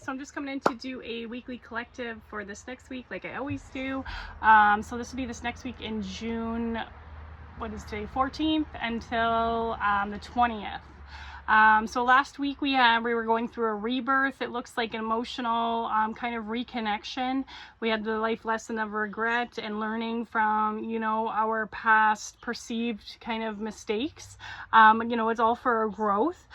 so I'm just coming in to do a weekly collective for this next week, like I always do. So this will be this next week in June, what is today, 14th until the 20th. So last week we were going through a rebirth. It looks like an emotional kind of reconnection. We had the life lesson of regret and learning from, you know, our past perceived kind of mistakes. You know, it's all for our growth.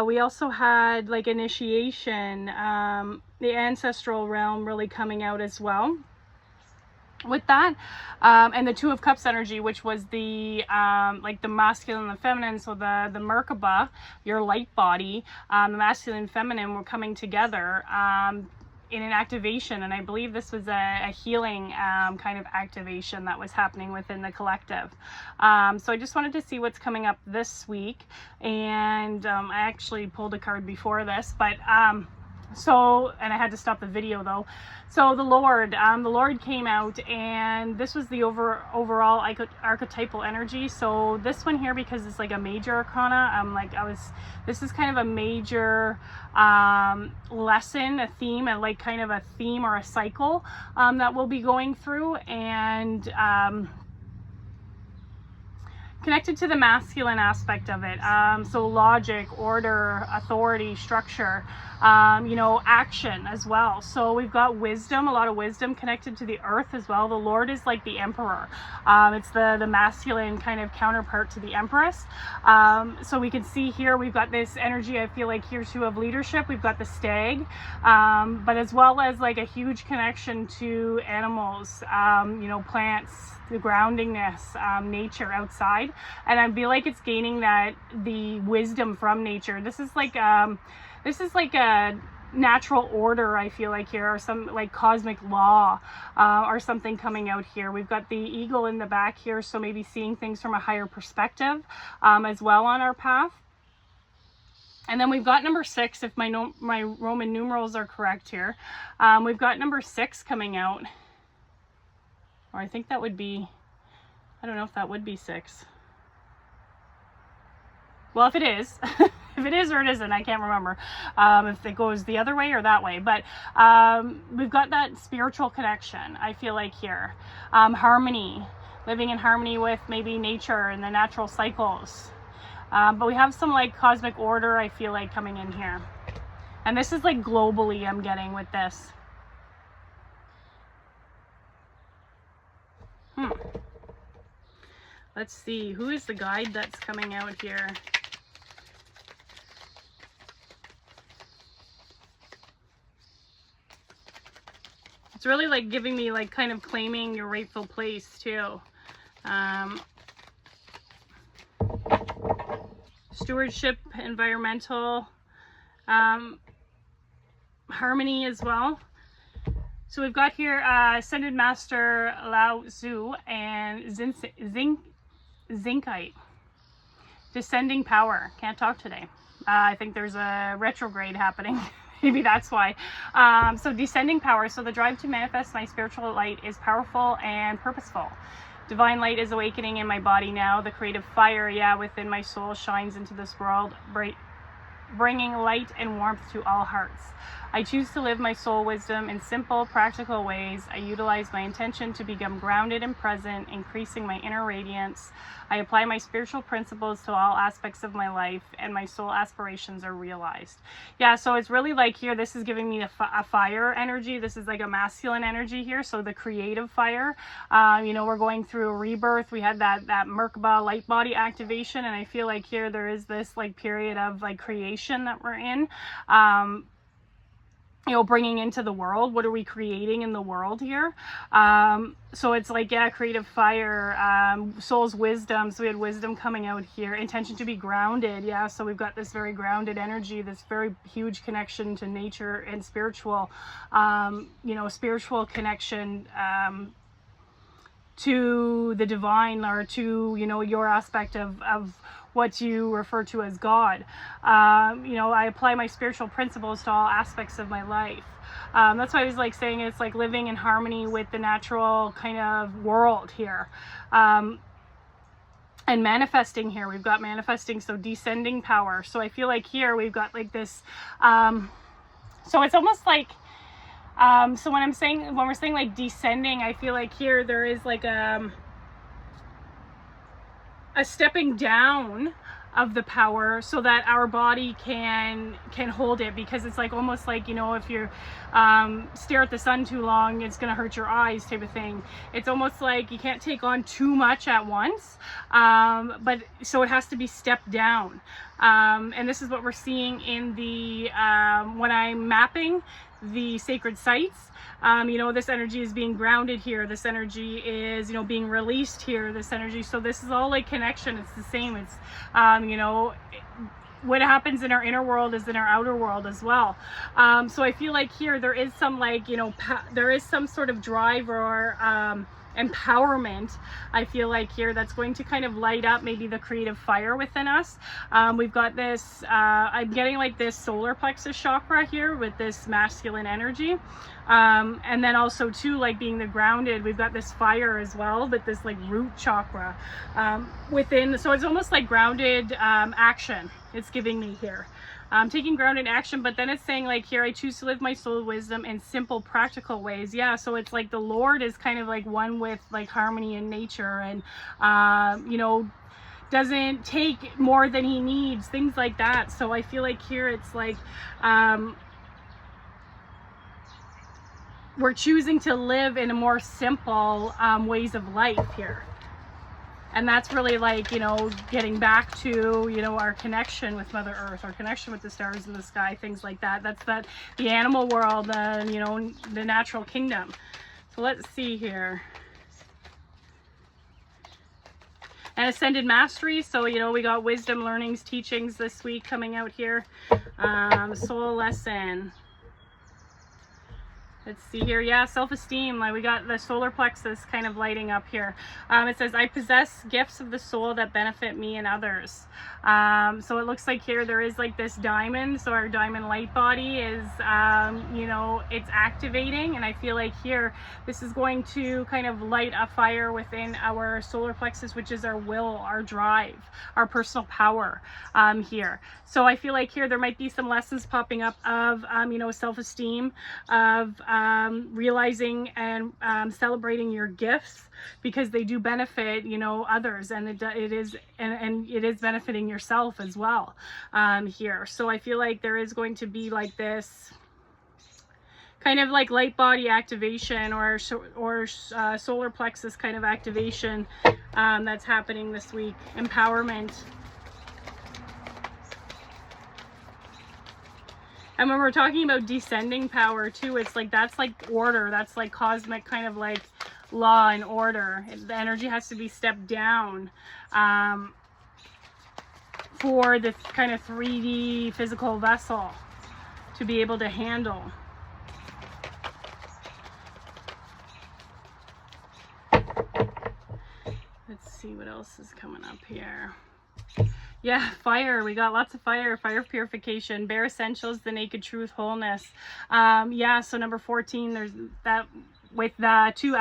We also had like initiation, the ancestral realm really coming out as well with that, and the Two of Cups energy, which was the like the masculine and the feminine. So the Merkaba, your light body, the masculine and feminine were coming together in an activation, and I believe this was a healing kind of activation that was happening within the collective. So I just wanted to see what's coming up this week, and I actually pulled a card before this, but so, and I had to stop the video though. So the Lord came out, and this was the overall archetypal energy. So this one here, because it's like a major arcana, this is kind of a major lesson, a theme, and like kind of a theme or a cycle that we'll be going through, and connected to the masculine aspect of it. So logic, order, authority, structure, you know, action as well. So we've got wisdom, a lot of wisdom connected to the earth as well. The Lord is like the emperor. It's the masculine kind of counterpart to the empress. So we can see here, we've got this energy, I feel like here too, of leadership. We've got the stag, but as well as like a huge connection to animals, you know, plants, the groundingness, nature outside. And I feel like it's gaining that the wisdom from nature. This is like a natural order, I feel like here, or some like cosmic law, or something coming out here. We've got the eagle in the back here, so maybe seeing things from a higher perspective as well on our path. And then we've got number 6, if my Roman numerals are correct here. We've got number 6 coming out. Or I think that would be, I don't know if that would be 6. Well, if it is, if it is or it isn't, I can't remember if it goes the other way or that way. But we've got that spiritual connection, I feel like here. Harmony, living in harmony with maybe nature and the natural cycles. But we have some like cosmic order, I feel like, coming in here. And this is like globally I'm getting with this. Let's see, who is the guide that's coming out here? It's really like giving me like kind of claiming your rightful place too. Stewardship, environmental, harmony as well. So we've got here Ascended Master Lao Tzu and Zincite. Descending power. Can't talk today. I think there's a retrograde happening. Maybe that's why. So descending power. So the drive to manifest my spiritual light is powerful and purposeful. Divine light is awakening in my body now. The creative fire, within my soul shines into this world, bringing light and warmth to all hearts. I choose to live my soul wisdom in simple, practical ways. I utilize my intention to become grounded and present, increasing my inner radiance. I apply my spiritual principles to all aspects of my life, and my soul aspirations are realized. Yeah, so it's really like here, this is giving me a fire energy. This is like a masculine energy here, so the creative fire. You know, we're going through a rebirth. We had that Merkaba light body activation, and I feel like here there is this like period of like creation that we're in. You know, bringing into the world, what are we creating in the world here? So it's like, creative fire, soul's wisdom. So we had wisdom coming out here, intention to be grounded. So we've got this very grounded energy, this very huge connection to nature and spiritual, you know, spiritual connection to the divine, or to, you know, your aspect of what you refer to as God. You know, I apply my spiritual principles to all aspects of my life. That's why I was like saying it's like living in harmony with the natural kind of world here. And manifesting here, we've got manifesting, so descending power. So I feel like here we've got like this So it's almost like, so when we're saying like descending, I feel like here there is like a stepping down of the power so that our body can hold it, because it's like almost like, you know, if you stare at the sun too long, it's gonna hurt your eyes type of thing. It's almost like you can't take on too much at once, but so it has to be stepped down, and this is what we're seeing in the when I'm mapping the sacred sites. You know, this energy is being grounded here, this energy is, you know, being released here, this energy, so this is all like connection. It's the same. It's you know, what happens in our inner world is in our outer world as well. So I feel like here there is some, like, you know, there is some sort of drive or empowerment, I feel like here, that's going to kind of light up maybe the creative fire within us. We've got this, I'm getting like this solar plexus chakra here with this masculine energy. And then also too, like being the grounded, we've got this fire as well, but this like root chakra within, so it's almost like grounded action it's giving me here. Taking grounded action, but then it's saying like here, I choose to live my soul wisdom in simple practical ways. Yeah, so it's like the Lord is kind of like one with like harmony in nature, and you know, doesn't take more than he needs, things like that. So I feel like here it's like we're choosing to live in a more simple ways of life here. And that's really like, you know, getting back to, you know, our connection with Mother Earth, our connection with the stars in the sky, things like that. That's the animal world, you know, the natural kingdom. So let's see here. And ascended mastery. So, you know, we got wisdom, learnings, teachings this week coming out here. Soul lesson. Let's see here. Yeah, self-esteem. Like we got the solar plexus kind of lighting up here. It says, I possess gifts of the soul that benefit me and others. So it looks like here there is like this diamond. So our diamond light body is, you know, it's activating. And I feel like here, this is going to kind of light a fire within our solar plexus, which is our will, our drive, our personal power here. So I feel like here there might be some lessons popping up of, you know, self-esteem, of realizing and celebrating your gifts, because they do benefit, you know, others, and it is benefiting yourself as well here. So I feel like there is going to be like this kind of like light body activation or solar plexus kind of activation that's happening this week. Empowerment. And when we're talking about descending power too, it's like, that's like order. That's like cosmic kind of like law and order. The energy has to be stepped down for this kind of 3D physical vessel to be able to handle. Let's see what else is coming up here. Yeah, fire. We got lots of fire purification, bare essentials, the naked truth, wholeness. Yeah, so number 14, there's that with the two,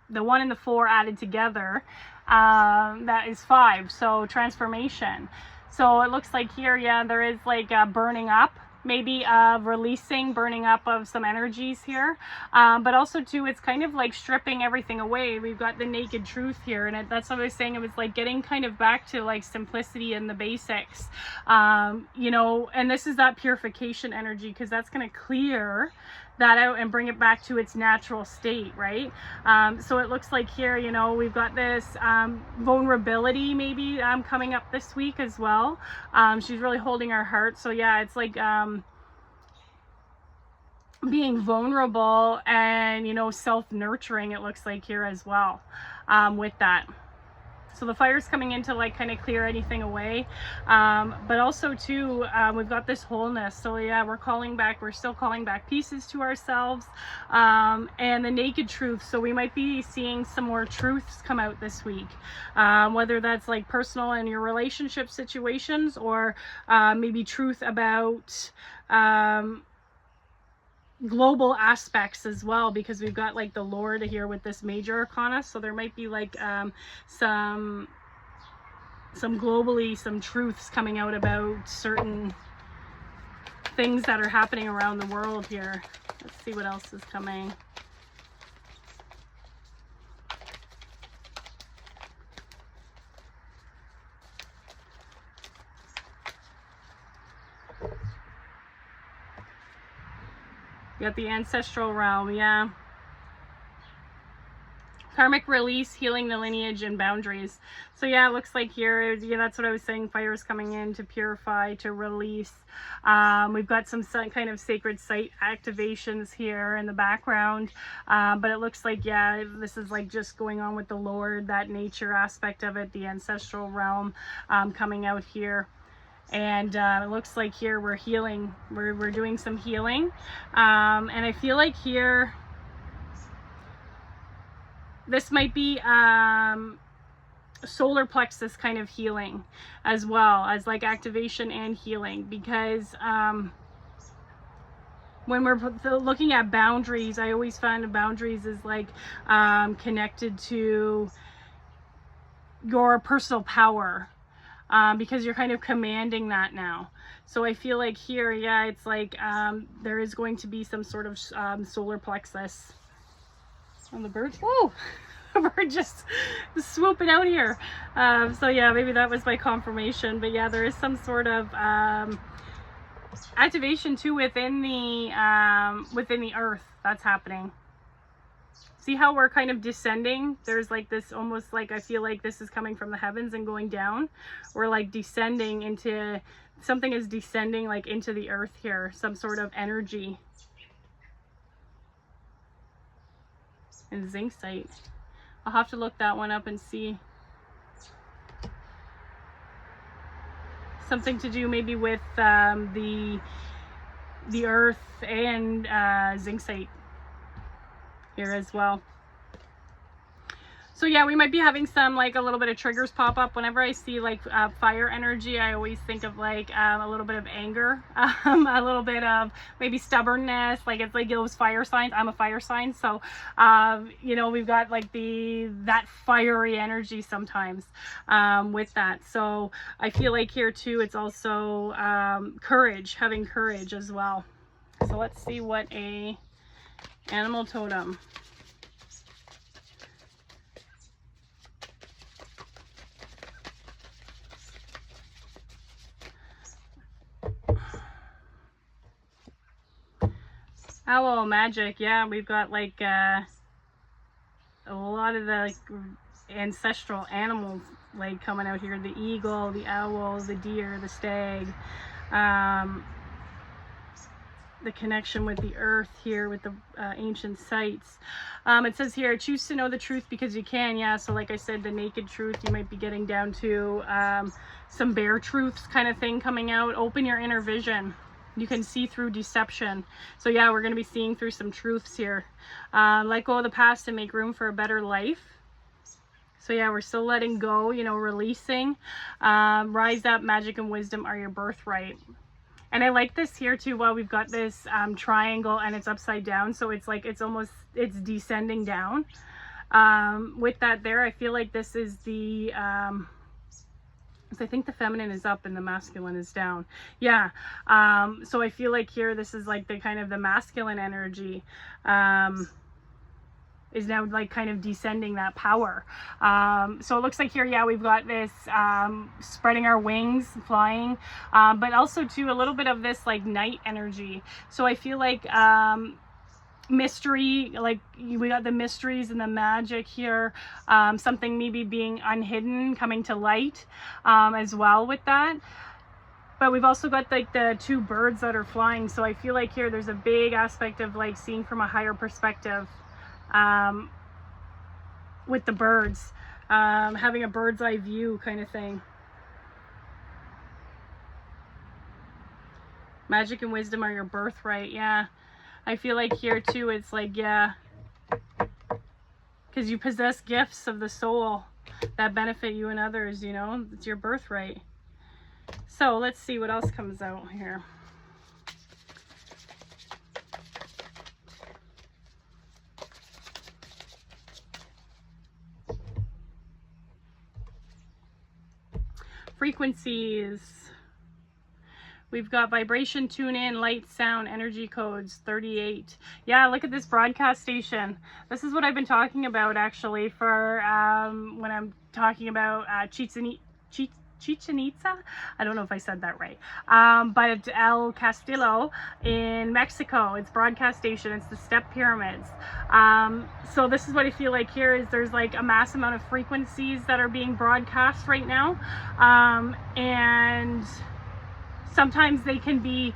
the 1 and the 4 added together, that is 5. So transformation. So it looks like here, yeah, there is like a burning up, maybe releasing, burning up of some energies here, but also too, it's kind of like stripping everything away. We've got the naked truth here, and that's what I was saying. It was like getting kind of back to like simplicity and the basics, you know, and this is that purification energy, because that's going to clear that out and bring it back to its natural state, right? So it looks like here, you know, we've got this vulnerability maybe coming up this week as well. She's really holding our heart. So yeah, it's like being vulnerable and, you know, self-nurturing, it looks like here as well with that. So the fire's coming in to like kind of clear anything away, but also too, we've got this wholeness. So yeah, we're still calling back pieces to ourselves, and the naked truth. So we might be seeing some more truths come out this week, whether that's like personal in your relationship situations, or maybe truth about global aspects as well, because we've got like the Lord here with this major arcana. So there might be like some globally some truths coming out about certain things that are happening around the world here. Let's see what else is coming. You got the ancestral realm, yeah. Karmic release, healing the lineage and boundaries. So yeah, it looks like here, yeah, that's what I was saying. Fire is coming in to purify, to release. We've got some kind of sacred site activations here in the background. But it looks like, yeah, this is like just going on with the Lord, that nature aspect of it, the ancestral realm coming out here. And it looks like here we're healing, we're doing some healing, and I feel like here this might be solar plexus kind of healing, as well as like activation and healing, because when we're looking at boundaries, I always find boundaries is like connected to your personal power. Because you're kind of commanding that now. So I feel like here, yeah, it's like there is going to be some sort of solar plexus on the bird. Whoa! A bird just swooping out here. So yeah, maybe that was my confirmation. But yeah, there is some sort of activation too within the earth that's happening. See how we're kind of descending? There's like this almost like, I feel like this is coming from the heavens and going down. We're like descending into, something is descending like into the earth here, some sort of energy. And zincite. I'll have to look that one up and see. Something to do maybe with the earth and zincite here as well. So yeah, we might be having some like a little bit of triggers pop up. Whenever I see like fire energy, I always think of like a little bit of anger, a little bit of maybe stubbornness. Like it's like those fire signs. I'm a fire sign, so you know, we've got like that fiery energy sometimes with that. So I feel like here too, it's also courage, having courage as well. So let's see what a animal totem. Owl magic, yeah, we've got like a lot of the like ancestral animals like coming out here. The eagle, the owl, the deer, the stag. The connection with the earth here with the ancient sites. It says here, choose to know the truth because you can. Yeah, so like I said, the naked truth, you might be getting down to some bare truths kind of thing coming out. Open your inner vision. You can see through deception. So yeah, we're going to be seeing through some truths here. Let go of the past and make room for a better life. So yeah, we're still letting go, you know, releasing. Rise up, magic and wisdom are your birthright. And I like this here too. Well, we've got this triangle and it's upside down. So it's like, it's descending down. With that there, I feel like this is the, I think the feminine is up and the masculine is down. Yeah. So I feel like here, this is like the kind of the masculine energy, is now like kind of descending that power. So it looks like here, yeah, we've got this spreading our wings, flying, but also too a little bit of this like night energy. So I feel like mystery, like we got the mysteries and the magic here, something maybe being unhidden, coming to light as well with that. But we've also got like the two birds that are flying. So I feel like here there's a big aspect of like seeing from a higher perspective with the birds, having a bird's eye view kind of thing. Magic and wisdom are your birthright. Yeah, I feel like here too, it's like, yeah, because you possess gifts of the soul that benefit you and others, you know, it's your birthright. So let's see what else comes out here. Frequencies. We've got vibration, tune in, light, sound, energy codes, 38. Yeah, look at this broadcast station. This is what I've been talking about actually for when I'm talking about Chichen Itza. I don't know if I said that right. But El Castillo in Mexico, it's broadcast station, it's the step pyramids. So this is what I feel like here is there's like a mass amount of frequencies that are being broadcast right now. And sometimes they can be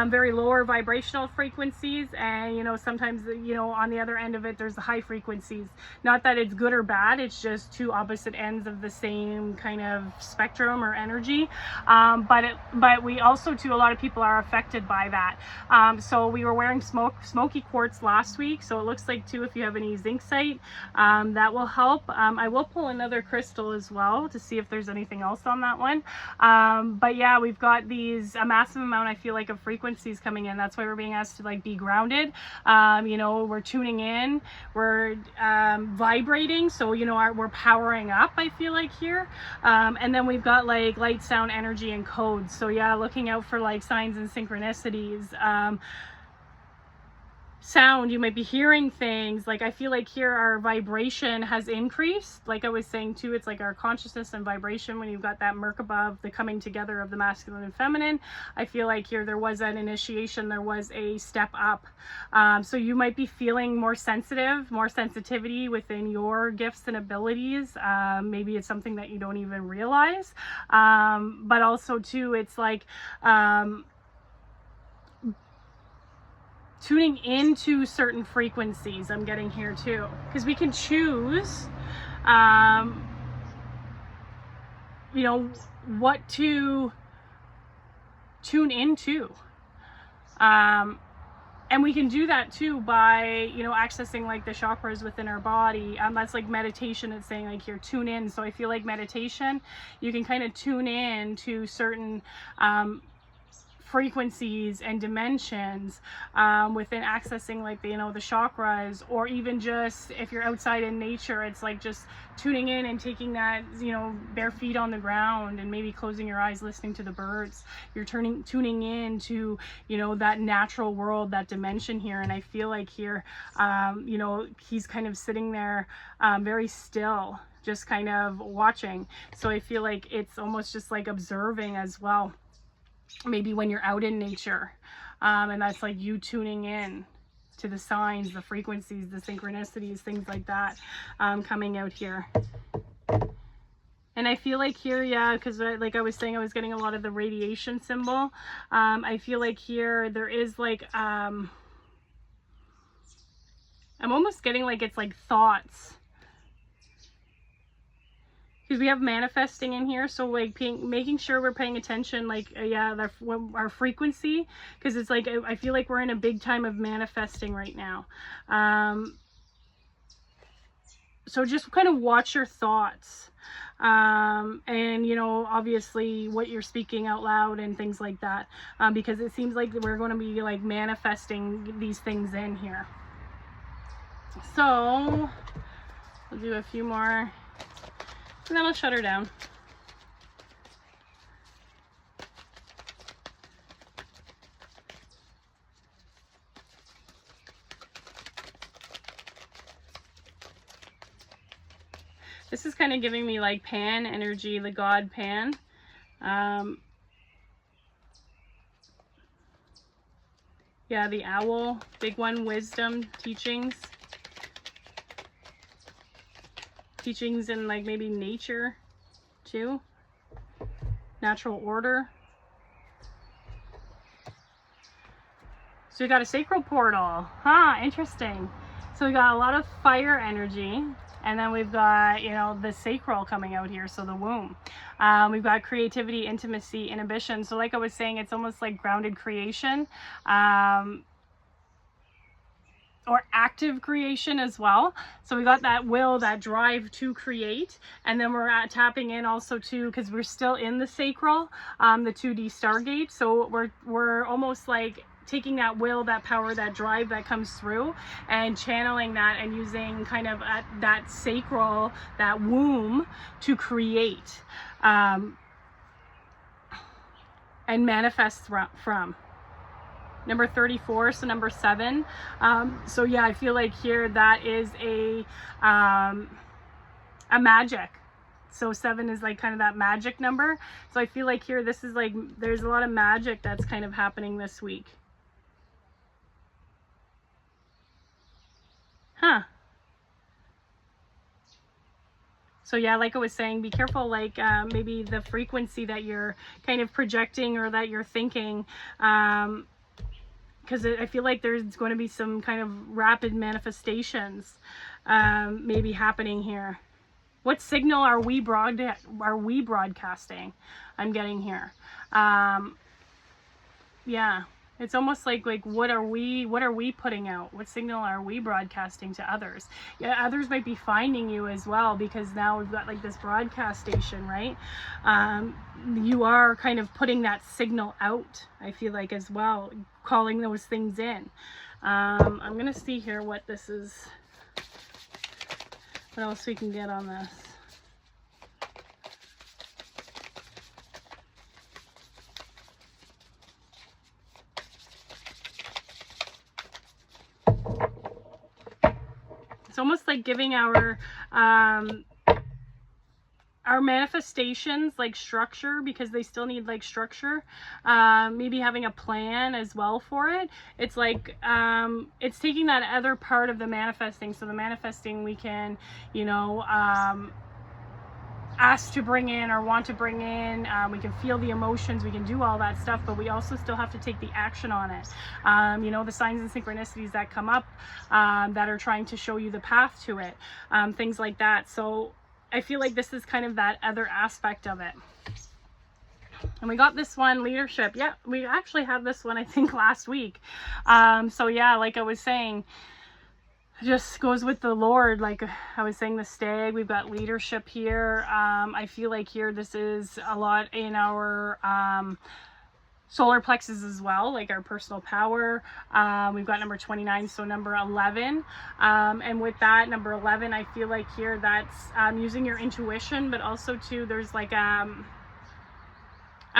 very lower vibrational frequencies, and you know, sometimes, you know, on the other end of it there's the high frequencies. Not that it's good or bad, it's just two opposite ends of the same kind of spectrum or energy. But we also too, a lot of people are affected by that. So we were wearing smoky quartz last week, so it looks like too, if you have any zincite, that will help. I will pull another crystal as well to see if there's anything else on that one. But yeah, we've got a massive amount, I feel like, of frequencies coming in. That's why we're being asked to like be grounded. You know, we're tuning in, we're vibrating, so you know, we're powering up, I feel like here. And then we've got like light, sound, energy, and codes. So yeah, looking out for like signs and synchronicities. Sound, you might be hearing things. Like I feel like here our vibration has increased. Like I was saying too, it's like our consciousness and vibration, when you've got that Merkaba, the coming together of the masculine and feminine. I feel like here there was an initiation, there was a step up. So you might be feeling more sensitive, more sensitivity within your gifts and abilities. Maybe it's something that you don't even realize. But also too, it's like tuning into certain frequencies I'm getting here too, because we can choose you know, what to tune into, and we can do that too by, you know, accessing like the chakras within our body. That's like meditation. It's saying like here, tune in. So I feel like meditation, you can kind of tune in to certain frequencies and dimensions within accessing like the, you know, the chakras, or even just if you're outside in nature, it's like just tuning in and taking that, you know, bare feet on the ground and maybe closing your eyes, listening to the birds. You're tuning in to, you know, that natural world, that dimension here. And I feel like here, you know, he's kind of sitting there very still, just kind of watching. So I feel like it's almost just like observing as well. Maybe when you're out in nature, and that's like you tuning in to the signs, the frequencies, the synchronicities, things like that, coming out here. And I feel like here, yeah, because like I was saying, I was getting a lot of the radiation symbol. I feel like here there is like I'm almost getting like it's like thoughts, because we have manifesting in here. So like making sure we're paying attention, like yeah, our frequency, because it's like I feel like we're in a big time of manifesting right now. So just kind of watch your thoughts, and you know, obviously what you're speaking out loud and things like that, because it seems like we're going to be like manifesting these things in here. So we'll do a few more, and then I'll shut her down. This is kind of giving me like Pan energy, the god Pan. Yeah, the owl, big one, wisdom, teachings in like maybe nature too, natural order. So we got a sacral portal, interesting. So we got a lot of fire energy, and then we've got, you know, the sacral coming out here, so the womb. We've got creativity, intimacy, inhibition. So like I was saying, it's almost like grounded creation, or active creation as well. So we got that will, that drive to create, and then we're tapping in also too, because we're still in the sacral, the 2D Stargate. So we're almost like taking that will, that power, that drive that comes through, and channeling that and using kind of that sacral, that womb, to create. and manifest from. Number 34, so number 7. So yeah, I feel like here that is a magic. So 7 is like kind of that magic number. So I feel like here this is like there's a lot of magic that's kind of happening this week. Huh. So yeah, like I was saying, be careful, like maybe the frequency that you're kind of projecting or that you're thinking, because I feel like there's going to be some kind of rapid manifestations maybe happening here. What signal are we broadcasting? I'm getting here. Yeah. It's almost like what are we putting out? What signal are we broadcasting to others? Yeah, others might be finding you as well, because now we've got like this broadcast station, right? You are kind of putting that signal out, I feel like, as well, calling those things in. I'm gonna see here what this is, what else we can get on this. It's almost like giving our manifestations like structure, because they still need like structure. Maybe having a plan as well for it. It's like it's taking that other part of the manifesting. So the manifesting, we can, you know, ask to bring in or want to bring in. We can feel the emotions, we can do all that stuff, but we also still have to take the action on it. You know, the signs and synchronicities that come up that are trying to show you the path to it, things like that. So I feel like this is kind of that other aspect of it. And we got this one, leadership. Yeah, we actually had this one, I think, last week. So yeah, like I was saying, just goes with the Lord. Like I was saying, the stag, we've got leadership here. I feel like here this is a lot in our solar plexus as well, like our personal power. We've got number 29, so number 11. And with that, number 11, I feel like here that's using your intuition, but also too, there's like a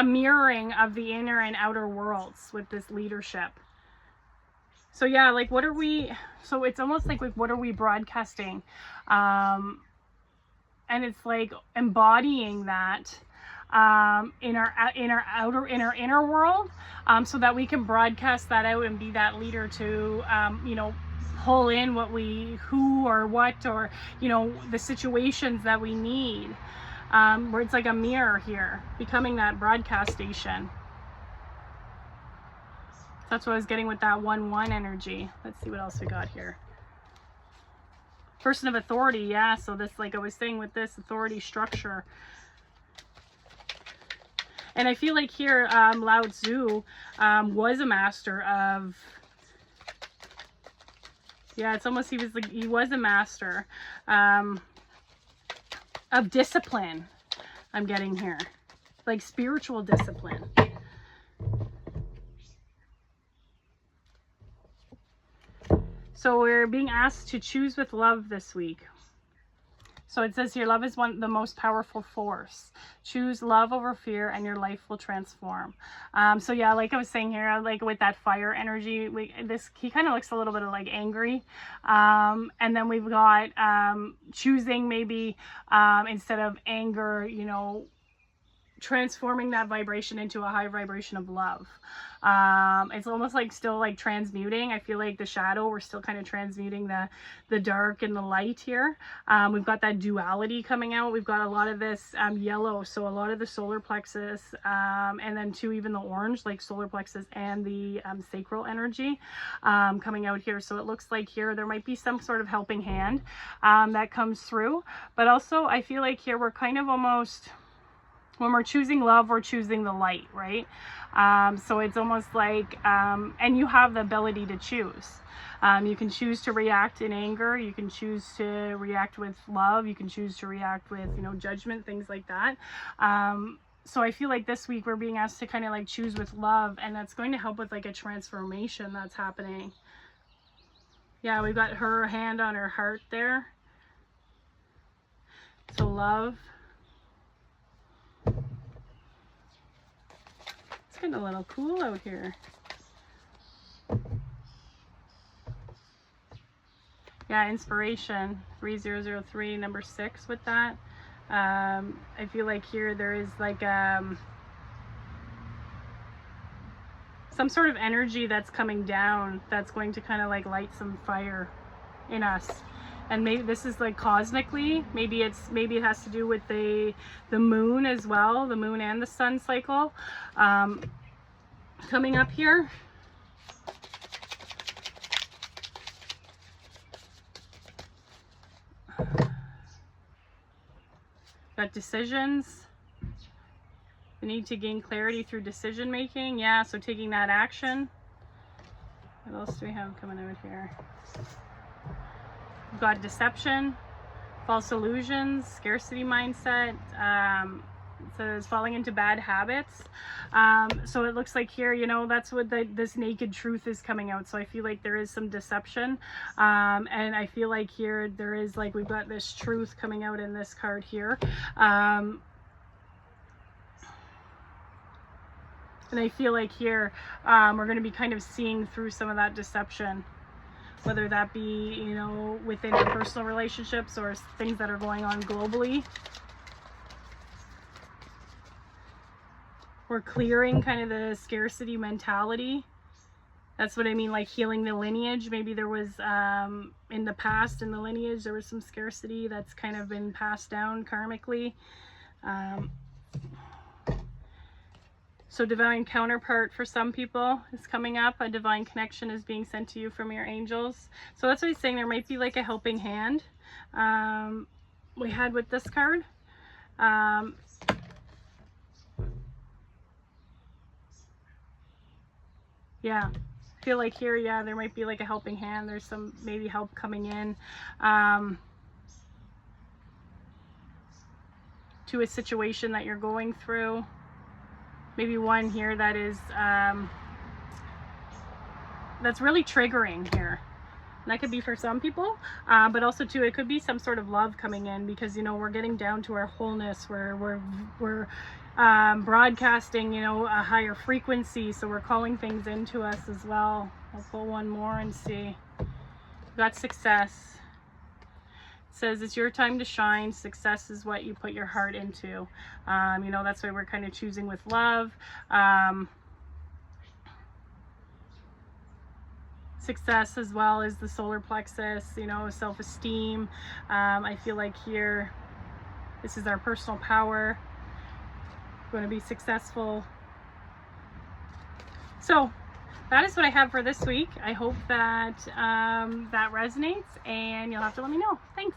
mirroring of the inner and outer worlds with this leadership. So yeah, like what are we, so it's almost like what are we broadcasting? And it's like embodying that in our inner world, so that we can broadcast that out and be that leader to you know, pull in who or what, or you know, the situations that we need, where it's like a mirror here, becoming that broadcast station. That's what I was getting with that 1-1 energy. Let's see what else we got here. Person of authority, yeah. So this, like I was saying, with this authority structure. And I feel like here, Lao Tzu was a master of, yeah, it's almost, he was a master of discipline, I'm getting here. Like spiritual discipline. So we're being asked to choose with love this week. So it says here, love is the most powerful force. Choose love over fear and your life will transform. So yeah, like I was saying here, like with that fire energy, he kind of looks a little bit of like angry. And then we've got choosing maybe instead of anger, you know, transforming that vibration into a high vibration of love. It's almost like still like transmuting. I feel like the shadow, we're still kind of transmuting the dark and the light here. We've got that duality coming out. We've got a lot of this yellow, so a lot of the solar plexus, and then too even the orange, like solar plexus and the sacral energy coming out here. So it looks like here there might be some sort of helping hand that comes through. But also I feel like here we're kind of almost, when we're choosing love, we're choosing the light, right? So it's almost like, and you have the ability to choose. You can choose to react in anger. You can choose to react with love. You can choose to react with, you know, judgment, things like that. So I feel like this week we're being asked to kind of like choose with love, and that's going to help with like a transformation that's happening. Yeah, we've got her hand on her heart there. So love. getting a little cool out here. Yeah, inspiration, 3003, number 6 with that. I feel like here there is like some sort of energy that's coming down that's going to kind of like light some fire in us. And maybe this is like cosmically, maybe it has to do with the moon as well, the moon and the sun cycle coming up here. Got decisions. The need to gain clarity through decision making. Yeah, so taking that action. What else do we have coming out here? We've got deception, false illusions, scarcity mindset. It says falling into bad habits. So it looks like here, you know, that's what this naked truth is coming out. So I feel like there is some deception. And I feel like here there is like, we've got this truth coming out in this card here. And I feel like here we're going to be kind of seeing through some of that deception, whether that be, you know, within your personal relationships or things that are going on globally. We're clearing kind of the scarcity mentality. That's what I mean, like healing the lineage. Maybe there was, in the past, in the lineage, there was some scarcity that's kind of been passed down karmically. So divine counterpart for some people is coming up. A divine connection is being sent to you from your angels. So that's what he's saying. There might be like a helping hand we had with this card. Yeah, I feel like here, yeah, there might be like a helping hand. There's some maybe help coming in to a situation that you're going through. Maybe one here that is that's really triggering here. And that could be for some people, but also too, it could be some sort of love coming in, because, you know, we're getting down to our wholeness, we're broadcasting, you know, a higher frequency, so we're calling things into us as well. I'll pull one more and see. We've got success. It says it's your time to shine. Success is what you put your heart into. You know, that's why we're kind of choosing with love. Success as well as the solar plexus, you know, self-esteem. I feel like here, this is our personal power. We're going to be successful. So that is what I have for this week. I hope that that resonates, and you'll have to let me know. Thanks.